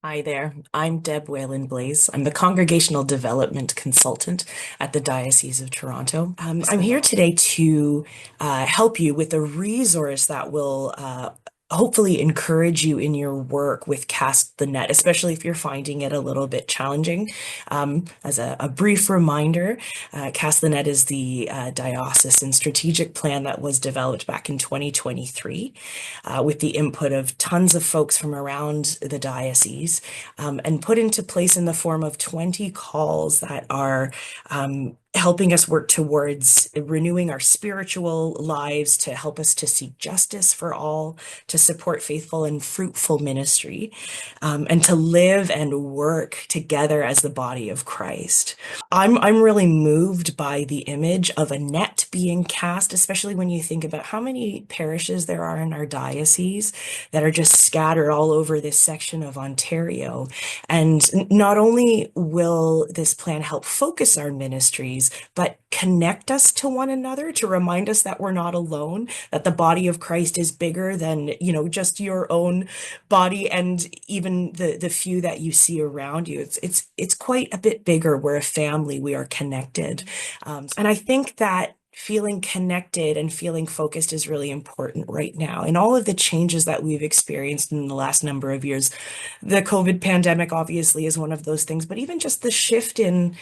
Hi there. I'm Deb Whalen-Blaize. I'm the congregational development consultant at the Diocese of Toronto. I'm here today to help you with a resource that will hopefully encourage you in your work with Cast the Net, especially if you're finding it a little bit challenging. As a brief reminder, Cast the Net is the diocesan strategic plan that was developed back in 2023 with the input of tons of folks from around the diocese and put into place in the form of 20 calls that are helping us work towards renewing our spiritual lives, to help us to seek justice for all, to support faithful and fruitful ministry, and to live and work together as the body of Christ. I'm really moved by the image of a net being cast, especially when you think about how many parishes there are in our diocese that are just scattered all over this section of Ontario. And not only will this plan help focus our ministries, but connect us to one another, to remind us that we're not alone, that the body of Christ is bigger than, just your own body and even the few that you see around you. It's quite a bit bigger. We're a family. We are connected. And I think that feeling connected and feeling focused is really important right now. And all of the changes that we've experienced in the last number of years, the COVID pandemic obviously is one of those things, but even just the shift in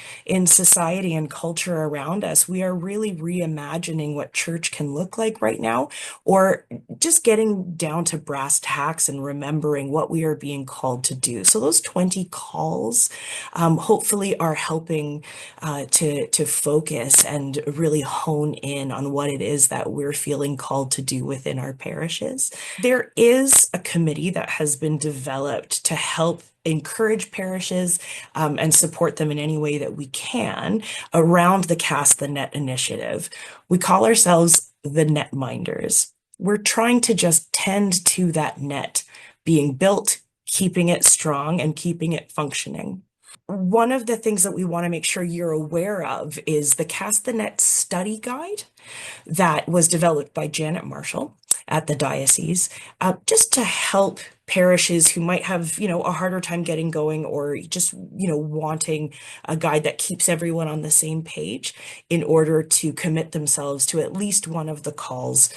society and culture around us, we are really reimagining what church can look like right now, or just getting down to brass tacks and remembering what we are being called to do. So those 20 calls hopefully are helping to focus and really hone in on what it is that we're feeling called to do within our parishes. There is a committee that has been developed to help encourage parishes and support them in any way that we can around the Cast the Net initiative. We call ourselves the netminders. We're trying to just tend to that net being built, keeping it strong and keeping it functioning. One of the things that we want to make sure you're aware of is the Cast the Net study guide that was developed by Janet Marshall at the diocese, just to help parishes who might have, a harder time getting going, or just, wanting a guide that keeps everyone on the same page in order to commit themselves to at least one of the calls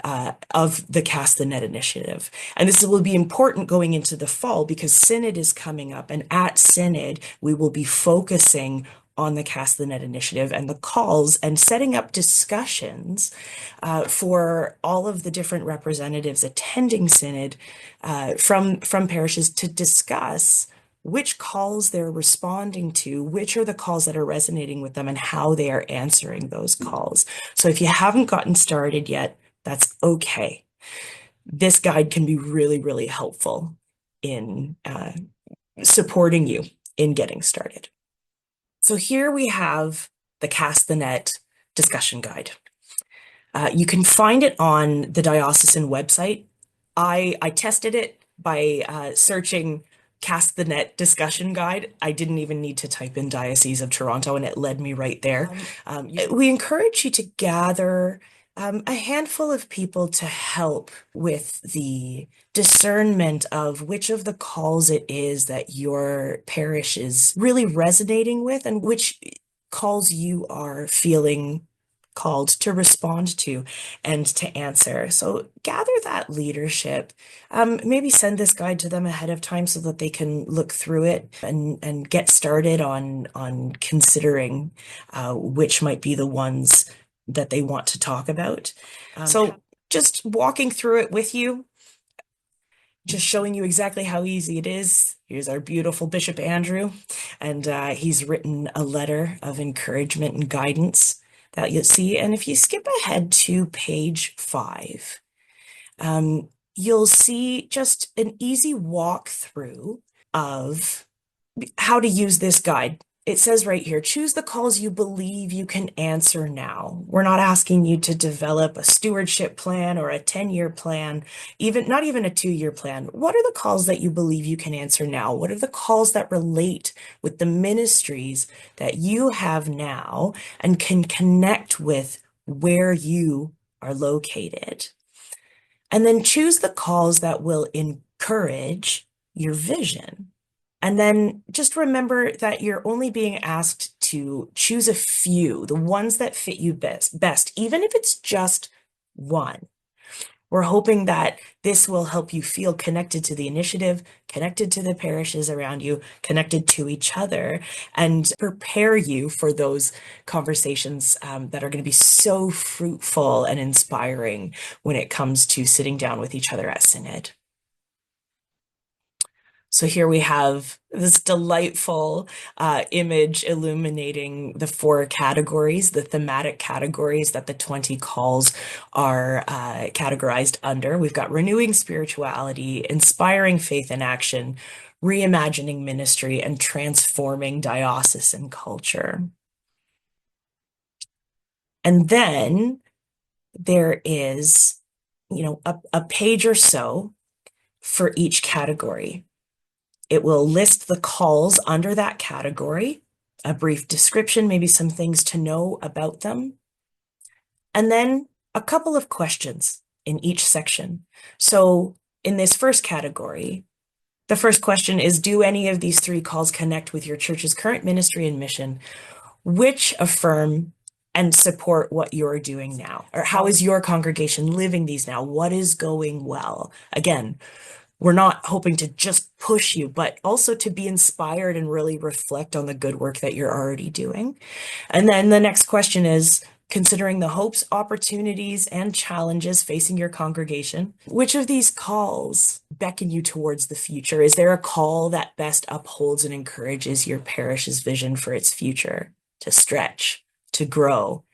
of the Cast the Net initiative. And this will be important going into the fall because Synod is coming up, and at Synod, we will be focusing on the Cast the Net initiative and the calls, and setting up discussions for all of the different representatives attending Synod from parishes to discuss which calls they're responding to, which are the calls that are resonating with them, and how they are answering those calls. So if you haven't gotten started yet, that's okay. This guide can be really, really helpful in supporting you in getting started. So here we have the Cast the Net discussion guide. You can find it on the diocesan website. I tested it by searching Cast the Net discussion guide. I didn't even need to type in Diocese of Toronto, and it led me right there. We encourage you to gather a handful of people to help with the discernment of which of the calls it is that your parish is really resonating with, and which calls you are feeling called to respond to and to answer. So gather that leadership. Maybe send this guide to them ahead of time so that they can look through it and get started on considering which might be the ones that they want to talk about. So just walking through it with you, just showing you exactly how easy it is. Here's our beautiful Bishop Andrew, and he's written a letter of encouragement and guidance that you'll see. And if you skip ahead to page 5, you'll see just an easy walkthrough of how to use this guide. It says right here, choose the calls you believe you can answer now. We're not asking you to develop a stewardship plan or a 10-year plan, not even a 2-year plan. What are the calls that you believe you can answer now? What are the calls that relate with the ministries that you have now and can connect with where you are located? And then choose the calls that will encourage your vision. And then just remember that you're only being asked to choose a few, the ones that fit you best, even if it's just one. We're hoping that this will help you feel connected to the initiative, connected to the parishes around you, connected to each other, and prepare you for those conversations that are going to be so fruitful and inspiring when it comes to sitting down with each other at Synod. So here we have this delightful image illuminating the four categories, the thematic categories that the 20 calls are categorized under. We've got renewing spirituality, inspiring faith and action, reimagining ministry, and transforming diocesan culture. And then there is, a page or so for each category. It will list the calls under that category, a brief description, maybe some things to know about them, and then a couple of questions in each section. So in this first category, the first question is, do any of these three calls connect with your church's current ministry and mission? Which affirm and support what you're doing now? Or how is your congregation living these now? What is going well? Again, we're not hoping to just push you, but also to be inspired and really reflect on the good work that you're already doing. And then the next question is, considering the hopes, opportunities, and challenges facing your congregation, which of these calls beckon you towards the future? Is there a call that best upholds and encourages your parish's vision for its future, to stretch, to grow?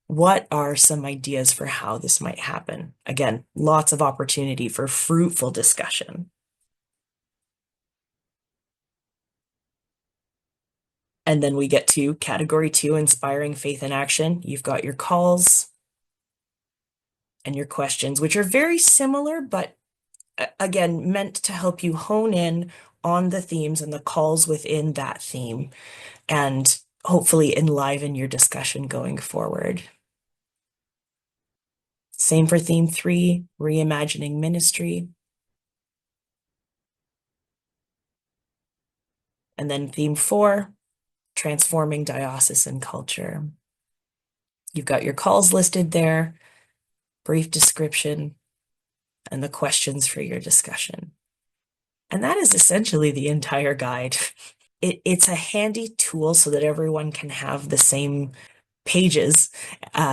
What are some ideas for how this might happen? Again, lots of opportunity for fruitful discussion. And then we get to category 2, inspiring faith and action. You've got your calls and your questions, which are very similar, but again, meant to help you hone in on the themes and the calls within that theme, and hopefully enliven your discussion going forward. Same for theme 3, reimagining ministry. And then theme 4, transforming diocesan culture. You've got your calls listed there, brief description, and the questions for your discussion. And that is essentially the entire guide. It's a handy tool so that everyone can have the same pages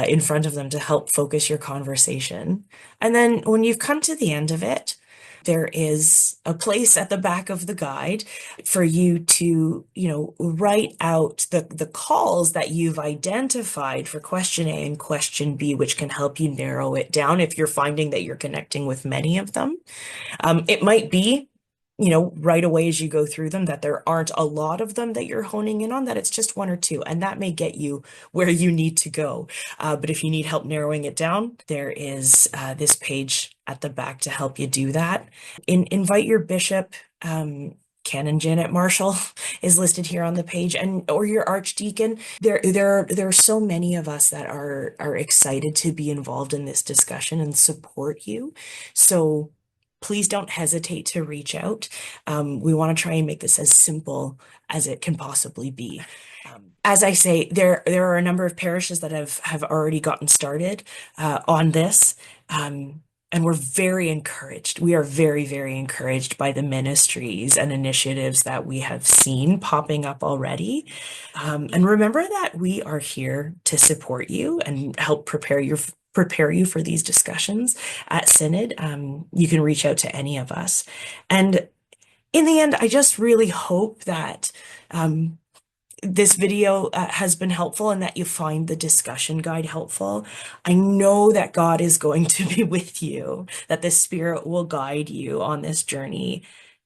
in front of them to help focus your conversation. And then when you've come to the end of it, there is a place at the back of the guide for you to, write out the calls that you've identified for question A and question B, which can help you narrow it down if you're finding that you're connecting with many of them. It might be, right away as you go through them, that there aren't a lot of them that you're honing in on, that it's just one or two, and that may get you where you need to go. But if you need help narrowing it down, there is this page at the back to help you do that. Invite your bishop. Canon Janet Marshall is listed here on the page, or your archdeacon. There are so many of us that are excited to be involved in this discussion and support you. So please don't hesitate to reach out. We want to try and make this as simple as it can possibly be. As I say, there are a number of parishes that have already gotten started on this. And we're very encouraged. We are very, very encouraged by the ministries and initiatives that we have seen popping up already. And remember that we are here to support you and help prepare you for these discussions at Synod. You can reach out to any of us. And in the end, I just really hope that this video has been helpful and that you find the discussion guide helpful. I know that God is going to be with you, that the Spirit will guide you on this journey,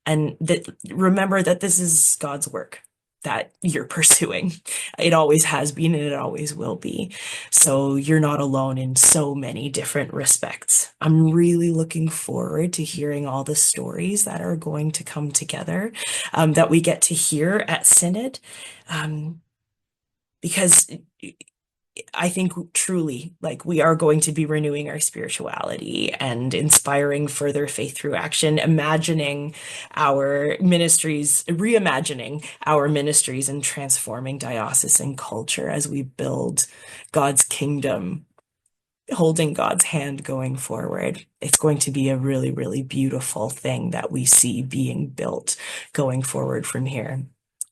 and that remember that this is God's work that you're pursuing. It always has been and it always will be. So you're not alone in so many different respects. I'm really looking forward to hearing all the stories that are going to come together, that we get to hear at Synod. Because I think truly, like, we are going to be renewing our spirituality and inspiring further faith through action, imagining our ministries, reimagining our ministries, and transforming diocesan culture as we build God's kingdom, holding God's hand going forward. It's going to be a really, really beautiful thing that we see being built going forward from here.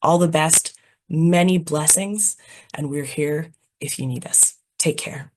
All the best, many blessings, and we're here if you need us. Take care.